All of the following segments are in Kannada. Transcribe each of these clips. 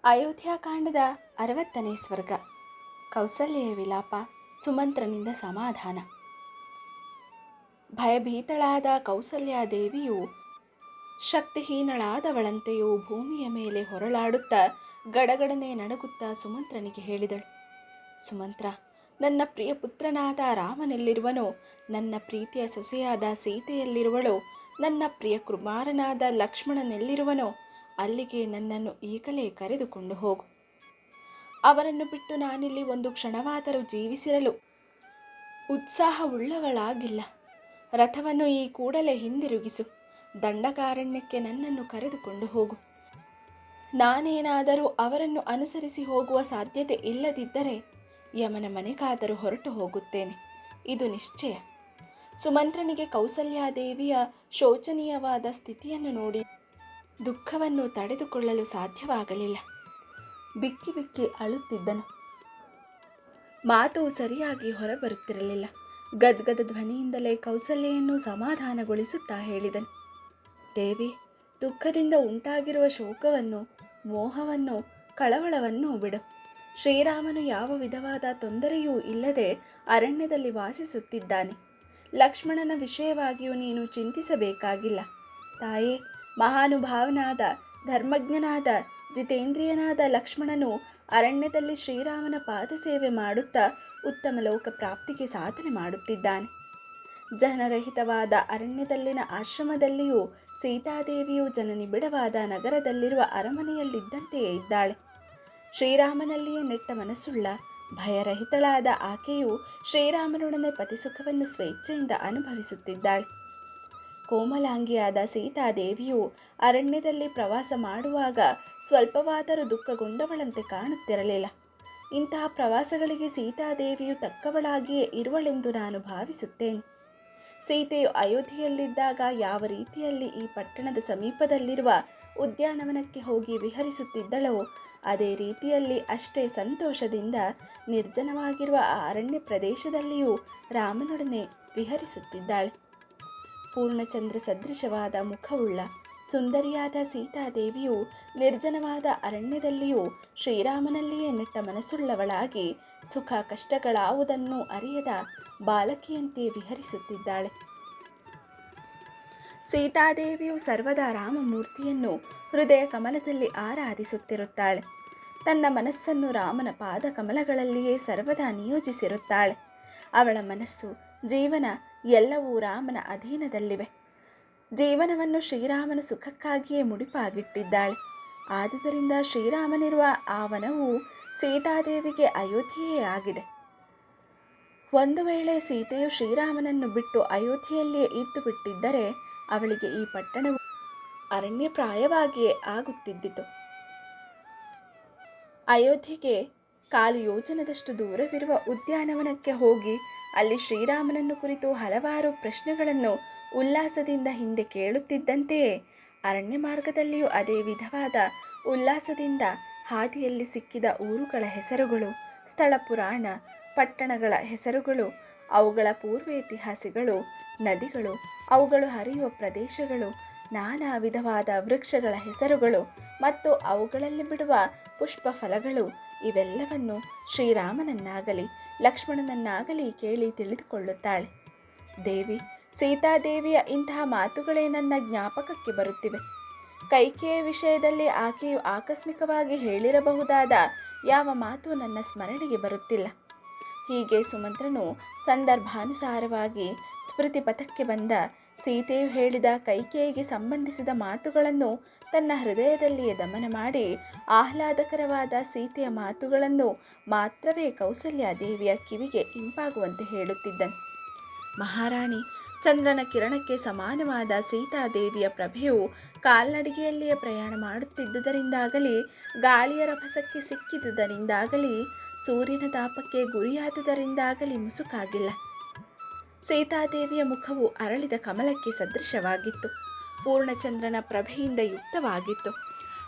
ಅಯೋಧ್ಯಾಕಾಂಡದ 60ನೇ ಸ್ವರ್ಗ. ಕೌಸಲ್ಯೆಯ ವಿಲಾಪ, ಸುಮಂತ್ರನಿಂದ ಸಮಾಧಾನ. ಭಯಭೀತಳಾದ ಕೌಸಲ್ಯಾದೇವಿಯು ಶಕ್ತಿಹೀನಳಾದವಳಂತೆಯೂ ಭೂಮಿಯ ಮೇಲೆ ಹೊರಳಾಡುತ್ತಾ ಗಡಗಡನೆ ನಡುಗುತ್ತಾ ಸುಮಂತ್ರನಿಗೆ ಹೇಳಿದಳು. ಸುಮಂತ್ರ, ನನ್ನ ಪ್ರಿಯ ಪುತ್ರನಾದ ರಾಮನೆಲ್ಲಿರುವನೋ? ನನ್ನ ಪ್ರೀತಿಯ ಸೊಸೆಯಾದ ಸೀತೆಯಲ್ಲಿರುವಳೋ? ನನ್ನ ಪ್ರಿಯ ಕುಮಾರನಾದ ಲಕ್ಷ್ಮಣನೆಲ್ಲಿರುವನೋ? ಅಲ್ಲಿಗೆ ನನ್ನನ್ನು ಈಗಲೇ ಕರೆದುಕೊಂಡು ಹೋಗು. ಅವರನ್ನು ಬಿಟ್ಟು ನಾನಿಲ್ಲಿ ಒಂದು ಕ್ಷಣವಾದರೂ ಜೀವಿಸಿರಲು ಉತ್ಸಾಹವುಳ್ಳವಳಾಗಿಲ್ಲ. ರಥವನ್ನು ಈ ಕೂಡಲೇ ಹಿಂದಿರುಗಿಸು. ದಂಡಕಾರಣ್ಯಕ್ಕೆ ನನ್ನನ್ನು ಕರೆದುಕೊಂಡು ಹೋಗು. ನಾನೇನಾದರೂ ಅವರನ್ನು ಅನುಸರಿಸಿ ಹೋಗುವ ಸಾಧ್ಯತೆ ಇಲ್ಲದಿದ್ದರೆ ಯಮನ ಮನೆಗಾದರೂ ಹೊರಟು ಹೋಗುತ್ತೇನೆ. ಇದು ನಿಶ್ಚಯ. ಸುಮಂತ್ರನಿಗೆ ಕೌಸಲ್ಯಾದೇವಿಯ ಶೋಚನೀಯವಾದ ಸ್ಥಿತಿಯನ್ನು ನೋಡಿ ದುಃಖವನ್ನು ತಡೆದುಕೊಳ್ಳಲು ಸಾಧ್ಯವಾಗಲಿಲ್ಲ. ಬಿಕ್ಕಿ ಬಿಕ್ಕಿ ಅಳುತ್ತಿದ್ದನು. ಮಾತು ಸರಿಯಾಗಿ ಹೊರಬರುತ್ತಿರಲಿಲ್ಲ. ಗದ್ಗದ ಧ್ವನಿಯಿಂದಲೇ ಕೌಸಲ್ಯೆಯನ್ನು ಸಮಾಧಾನಗೊಳಿಸುತ್ತಾ ಹೇಳಿದನು. ದೇವಿ, ದುಃಖದಿಂದ ಉಂಟಾಗಿರುವ ಶೋಕವನ್ನು, ಮೋಹವನ್ನು, ಕಳವಳವನ್ನು ಬಿಡು. ಶ್ರೀರಾಮನು ಯಾವ ವಿಧವಾದ ತೊಂದರೆಯೂ ಇಲ್ಲದೆ ಅರಣ್ಯದಲ್ಲಿ ವಾಸಿಸುತ್ತಿದ್ದಾನೆ. ಲಕ್ಷ್ಮಣನ ವಿಷಯವಾಗಿಯೂ ನೀನು ಚಿಂತಿಸಬೇಕಾಗಿಲ್ಲ. ತಾಯೇ, ಮಹಾನುಭಾವನಾದ, ಧರ್ಮಜ್ಞನಾದ, ಜಿತೇಂದ್ರಿಯನಾದ ಲಕ್ಷ್ಮಣನು ಅರಣ್ಯದಲ್ಲಿ ಶ್ರೀರಾಮನ ಪಾದಸೇವೆ ಮಾಡುತ್ತಾ ಉತ್ತಮ ಲೋಕ ಪ್ರಾಪ್ತಿಗೆ ಸಾಧನೆ ಮಾಡುತ್ತಿದ್ದಾನೆ. ಜನರಹಿತವಾದ ಅರಣ್ಯದಲ್ಲಿನ ಆಶ್ರಮದಲ್ಲಿಯೂ ಸೀತಾದೇವಿಯು ಜನನಿಬಿಡವಾದ ನಗರದಲ್ಲಿರುವ ಅರಮನೆಯಲ್ಲಿದ್ದಂತೆಯೇ ಇದ್ದಾಳೆ. ಶ್ರೀರಾಮನಲ್ಲಿಯೇ ನೆಟ್ಟ ಮನಸ್ಸುಳ್ಳ ಭಯರಹಿತಳಾದ ಆಕೆಯು ಶ್ರೀರಾಮನೊಡನೆ ಪತಿಸುಖವನ್ನು ಸ್ವೇಚ್ಛೆಯಿಂದ ಅನುಭವಿಸುತ್ತಿದ್ದಾಳೆ. ಕೋಮಲಾಂಗಿಯಾದ ಸೀತಾದೇವಿಯು ಅರಣ್ಯದಲ್ಲಿ ಪ್ರವಾಸ ಮಾಡುವಾಗ ಸ್ವಲ್ಪವಾದರೂ ದುಃಖಗೊಂಡವಳಂತೆ ಕಾಣುತ್ತಿರಲಿಲ್ಲ. ಇಂತಹ ಪ್ರವಾಸಗಳಿಗೆ ಸೀತಾದೇವಿಯು ತಕ್ಕವಳಾಗಿಯೇ ಇರುವಳೆಂದು ನಾನು ಭಾವಿಸುತ್ತೇನೆ. ಸೀತೆಯು ಅಯೋಧ್ಯೆಯಲ್ಲಿದ್ದಾಗ ಯಾವ ರೀತಿಯಲ್ಲಿ ಈ ಪಟ್ಟಣದ ಸಮೀಪದಲ್ಲಿರುವ ಉದ್ಯಾನವನಕ್ಕೆ ಹೋಗಿ ವಿಹರಿಸುತ್ತಿದ್ದಳೋ ಅದೇ ರೀತಿಯಲ್ಲಿ ಅಷ್ಟೇ ಸಂತೋಷದಿಂದ ನಿರ್ಜನವಾಗಿರುವ ಆ ಅರಣ್ಯ ಪ್ರದೇಶದಲ್ಲಿಯೂ ರಾಮನೊಡನೆ ವಿಹರಿಸುತ್ತಿದ್ದಾಳೆ. ಪೂರ್ಣಚಂದ್ರ ಸದೃಶವಾದ ಮುಖವುಳ್ಳ ಸುಂದರಿಯಾದ ಸೀತಾದೇವಿಯು ನಿರ್ಜನವಾದ ಅರಣ್ಯದಲ್ಲಿಯೂ ಶ್ರೀರಾಮನಲ್ಲಿಯೇ ನೆಟ್ಟ ಮನಸ್ಸುಳ್ಳವಳಾಗಿ ಸುಖ ಕಷ್ಟಗಳಾವುದನ್ನು ಅರಿಯದ ಬಾಲಕಿಯಂತೆ ವಿಹರಿಸುತ್ತಿದ್ದಾಳೆ. ಸೀತಾದೇವಿಯು ಸರ್ವದಾ ರಾಮಮೂರ್ತಿಯನ್ನು ಹೃದಯ ಕಮಲದಲ್ಲಿ ಆರಾಧಿಸುತ್ತಿರುತ್ತಾಳೆ. ತನ್ನ ಮನಸ್ಸನ್ನು ರಾಮನ ಪಾದ ಕಮಲಗಳಲ್ಲಿಯೇ ಸರ್ವದಾ ನಿಯೋಜಿಸಿರುತ್ತಾಳೆ. ಅವಳ ಮನಸ್ಸು, ಜೀವನ ಎಲ್ಲವೂ ರಾಮನ ಅಧೀನದಲ್ಲಿವೆ. ಜೀವನವನ್ನು ಶ್ರೀರಾಮನ ಸುಖಕ್ಕಾಗಿಯೇ ಮುಡಿಪಾಗಿಟ್ಟಿದ್ದಾಳೆ. ಆದುದರಿಂದ ಶ್ರೀರಾಮನಿರುವ ಆ ವನವು ಸೀತಾದೇವಿಗೆ ಅಯೋಧ್ಯೆಯೇ ಆಗಿದೆ. ಒಂದು ವೇಳೆ ಸೀತೆಯು ಶ್ರೀರಾಮನನ್ನು ಬಿಟ್ಟು ಅಯೋಧ್ಯೆಯಲ್ಲಿಯೇ ಇದ್ದು ಬಿಟ್ಟಿದ್ದರೆ ಅವಳಿಗೆ ಈ ಪಟ್ಟಣವು ಅರಣ್ಯಪ್ರಾಯವಾಗಿಯೇ ಆಗುತ್ತಿದ್ದಿತು. ಅಯೋಧ್ಯೆಗೆ ಕಾಲು ಯೋಜನದಷ್ಟು ದೂರವಿರುವ ಉದ್ಯಾನವನಕ್ಕೆ ಹೋಗಿ ಅಲ್ಲಿ ಶ್ರೀರಾಮನನ್ನು ಕುರಿತು ಹಲವಾರು ಪ್ರಶ್ನೆಗಳನ್ನು ಉಲ್ಲಾಸದಿಂದ ಹಿಂದೆ ಕೇಳುತ್ತಿದ್ದಂತೆಯೇ ಅರಣ್ಯ ಮಾರ್ಗದಲ್ಲಿಯೂ ಅದೇ ವಿಧವಾದ ಉಲ್ಲಾಸದಿಂದ ಹಾದಿಯಲ್ಲಿ ಸಿಕ್ಕಿದ ಊರುಗಳ ಹೆಸರುಗಳು, ಸ್ಥಳ ಪುರಾಣ, ಪಟ್ಟಣಗಳ ಹೆಸರುಗಳು, ಅವುಗಳ ಪೂರ್ವೇತಿಹಾಸಗಳು, ನದಿಗಳು, ಅವುಗಳು ಹರಿಯುವ ಪ್ರದೇಶಗಳು, ನಾನಾ ವಿಧವಾದ ವೃಕ್ಷಗಳ ಹೆಸರುಗಳು ಮತ್ತು ಅವುಗಳಲ್ಲಿ ಬಿಡುವ ಪುಷ್ಪ ಫಲಗಳು ಇವೆಲ್ಲವನ್ನು ಶ್ರೀರಾಮನನ್ನಾಗಲಿ ಲಕ್ಷ್ಮಣನನ್ನಾಗಲಿ ಕೇಳಿ ತಿಳಿದುಕೊಳ್ಳುತ್ತಾಳೆ. ದೇವಿ, ಸೀತಾದೇವಿಯ ಇಂತಹ ಮಾತುಗಳೇ ನನ್ನ ಜ್ಞಾಪಕಕ್ಕೆ ಬರುತ್ತಿವೆ. ಕೈಕೆಯ ವಿಷಯದಲ್ಲಿ ಆಕೆಯು ಆಕಸ್ಮಿಕವಾಗಿ ಹೇಳಿರಬಹುದಾದ ಯಾವ ಮಾತು ನನ್ನ ಸ್ಮರಣೆಗೆ ಬರುತ್ತಿಲ್ಲ. ಹೀಗೆ ಸುಮಂತ್ರನು ಸಂದರ್ಭಾನುಸಾರವಾಗಿ ಸ್ಮೃತಿ ಪಥಕ್ಕೆ ಬಂದ ಸೀತೆಯು ಹೇಳಿದ ಕೈಕೇಯಿಗೆ ಸಂಬಂಧಿಸಿದ ಮಾತುಗಳನ್ನು ತನ್ನ ಹೃದಯದಲ್ಲಿಯೇ ದಮನ ಮಾಡಿ ಆಹ್ಲಾದಕರವಾದ ಸೀತೆಯ ಮಾತುಗಳನ್ನು ಮಾತ್ರವೇ ಕೌಸಲ್ಯಾದೇವಿಯ ಕಿವಿಗೆ ಇಂಪಾಗುವಂತೆ ಹೇಳುತ್ತಿದ್ದನು. ಮಹಾರಾಣಿ, ಚಂದ್ರನ ಕಿರಣಕ್ಕೆ ಸಮಾನವಾದ ಸೀತಾದೇವಿಯ ಪ್ರಭೆಯು ಕಾಲ್ನಡಿಗೆಯಲ್ಲಿಯೇ ಪ್ರಯಾಣ ಮಾಡುತ್ತಿದ್ದುದರಿಂದಾಗಲಿ, ಗಾಳಿಯ ರಭಸಕ್ಕೆ ಸಿಕ್ಕಿದುದರಿಂದಾಗಲಿ, ಸೂರ್ಯನ ತಾಪಕ್ಕೆ ಗುರಿಯಾದುದರಿಂದಾಗಲಿ ಮುಸುಕಾಗಿಲ್ಲ. ಸೀತಾದೇವಿಯ ಮುಖವು ಅರಳಿದ ಕಮಲಕ್ಕೆ ಸದೃಶವಾಗಿತ್ತು. ಪೂರ್ಣಚಂದ್ರನ ಪ್ರಭೆಯಿಂದ ಯುಕ್ತವಾಗಿತ್ತು.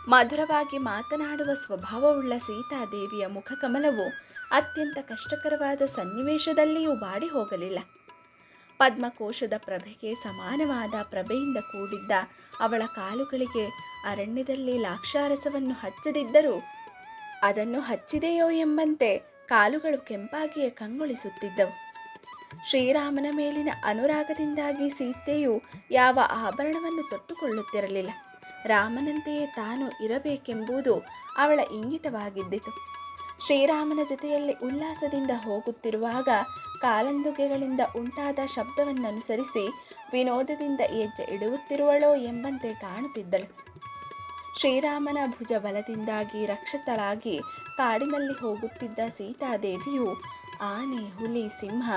ಮಧುರವಾಗಿ ಮಾತನಾಡುವ ಸ್ವಭಾವವುಳ್ಳ ಸೀತಾದೇವಿಯ ಮುಖಕಮಲವು ಅತ್ಯಂತ ಕಷ್ಟಕರವಾದ ಸನ್ನಿವೇಶದಲ್ಲಿಯೂ ಬಾಡಿ ಹೋಗಲಿಲ್ಲ. ಪದ್ಮಕೋಶದ ಪ್ರಭೆಗೆ ಸಮಾನವಾದ ಪ್ರಭೆಯಿಂದ ಕೂಡಿದ್ದ ಅವಳ ಕಾಲುಗಳಿಗೆ ಅರಣ್ಯದಲ್ಲಿ ಲಾಕ್ಷಾರಸವನ್ನು ಹಚ್ಚದಿದ್ದರೂ ಅದನ್ನು ಹಚ್ಚಿದೆಯೋ ಎಂಬಂತೆ ಕಾಲುಗಳು ಕೆಂಪಾಗಿಯೇ ಕಂಗೊಳಿಸುತ್ತಿದ್ದವು. ಶ್ರೀರಾಮನ ಮೇಲಿನ ಅನುರಾಗದಿಂದಾಗಿ ಸೀತೆಯು ಯಾವ ಆಭರಣವನ್ನು ತೊಟ್ಟುಕೊಳ್ಳುತ್ತಿರಲಿಲ್ಲ. ರಾಮನಂತೆಯೇ ತಾನು ಇರಬೇಕೆಂಬುದು ಅವಳ ಇಂಗಿತವಾಗಿದ್ದಿತು. ಶ್ರೀರಾಮನ ಜೊತೆಯಲ್ಲಿ ಉಲ್ಲಾಸದಿಂದ ಹೋಗುತ್ತಿರುವಾಗ ಕಾಲಂದುಗೆಗಳಿಂದ ಉಂಟಾದ ಶಬ್ದವನ್ನನುಸರಿಸಿ ವಿನೋದದಿಂದ ಹೆಜ್ಜೆ ಇಡುತ್ತಿರುವಳೋ ಎಂಬಂತೆ ಕಾಣುತ್ತಿದ್ದಳು. ಶ್ರೀರಾಮನ ಭುಜ ಬಲದಿಂದಾಗಿ ರಕ್ಷಿತಳಾಗಿ ಕಾಡಿನಲ್ಲಿ ಹೋಗುತ್ತಿದ್ದ ಸೀತಾದೇವಿಯು ಆನೆ, ಹುಲಿ, ಸಿಂಹ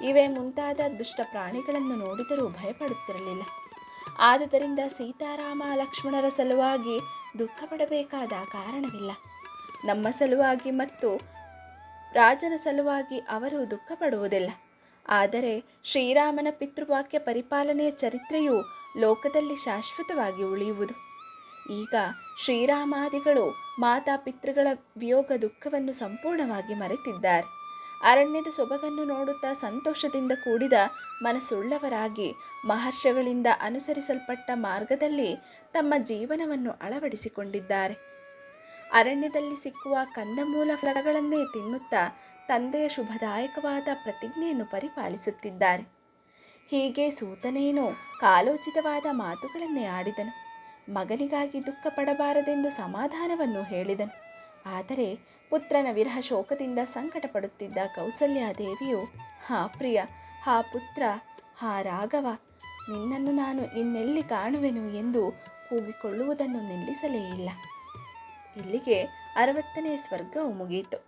ಇವೇ ಮುಂತಾದ ದುಷ್ಟ ಪ್ರಾಣಿಗಳನ್ನು ನೋಡಿದರೂ ಭಯಪಡುತ್ತಿರಲಿಲ್ಲ. ಆದುದರಿಂದ ಸೀತಾರಾಮ ಲಕ್ಷ್ಮಣರ ಸಲುವಾಗಿ ದುಃಖ ಪಡಬೇಕಾದ ಕಾರಣವಿಲ್ಲ. ನಮ್ಮ ಸಲುವಾಗಿ ಮತ್ತು ರಾಜನ ಸಲುವಾಗಿ ಅವರು ದುಃಖ ಪಡುವುದಿಲ್ಲ. ಆದರೆ ಶ್ರೀರಾಮನ ಪಿತೃವಾಕ್ಯ ಪರಿಪಾಲನೆಯ ಚರಿತ್ರೆಯು ಲೋಕದಲ್ಲಿ ಶಾಶ್ವತವಾಗಿ ಉಳಿಯುವುದು. ಈಗ ಶ್ರೀರಾಮಾದಿಗಳು ಮಾತಾಪಿತೃಗಳ ವಿಯೋಗ ದುಃಖವನ್ನು ಸಂಪೂರ್ಣವಾಗಿ ಮರೆತಿದ್ದಾರೆ. ಅರಣ್ಯದ ಸೊಬಗನ್ನು ನೋಡುತ್ತಾ ಸಂತೋಷದಿಂದ ಕೂಡಿದ ಮನಸ್ಸುಳ್ಳವರಾಗಿ ಮಹರ್ಷಿಗಳಿಂದ ಅನುಸರಿಸಲ್ಪಟ್ಟ ಮಾರ್ಗದಲ್ಲಿ ತಮ್ಮ ಜೀವನವನ್ನು ಅಳವಡಿಸಿಕೊಂಡಿದ್ದಾರೆ. ಅರಣ್ಯದಲ್ಲಿ ಸಿಕ್ಕುವ ಕಂದಮೂಲ ಫಲಗಳನ್ನೇ ತಿನ್ನುತ್ತಾ ತಂದೆಯ ಶುಭದಾಯಕವಾದ ಪ್ರತಿಜ್ಞೆಯನ್ನು ಪರಿಪಾಲಿಸುತ್ತಿದ್ದಾರೆ. ಹೀಗೆ ಸೂತನೇನೋ ಕಾಲೋಚಿತವಾದ ಮಾತುಗಳನ್ನೇ ಆಡಿದನು. ಮಗನಿಗಾಗಿ ದುಃಖ ಪಡಬಾರದೆಂದು ಸಮಾಧಾನವನ್ನು ಹೇಳಿದನು. ಆದರೆ ಪುತ್ರನ ವಿರಹ ಶೋಕದಿಂದ ಸಂಕಟ ಪಡುತ್ತಿದ್ದ ಕೌಸಲ್ಯಾದೇವಿಯು, ಹಾ ಪ್ರಿಯ, ಹಾ ಪುತ್ರ, ಹಾ ರಾಘವ, ನಿನ್ನನ್ನು ನಾನು ಇನ್ನೆಲ್ಲಿ ಕಾಣುವೆನು ಎಂದು ಕೂಗಿಕೊಳ್ಳುವುದನ್ನು ನಿಲ್ಲಿಸಲೇ ಇಲ್ಲ. ಇಲ್ಲಿಗೆ 60ನೇ ಸರ್ಗವು ಮುಗಿಯಿತು.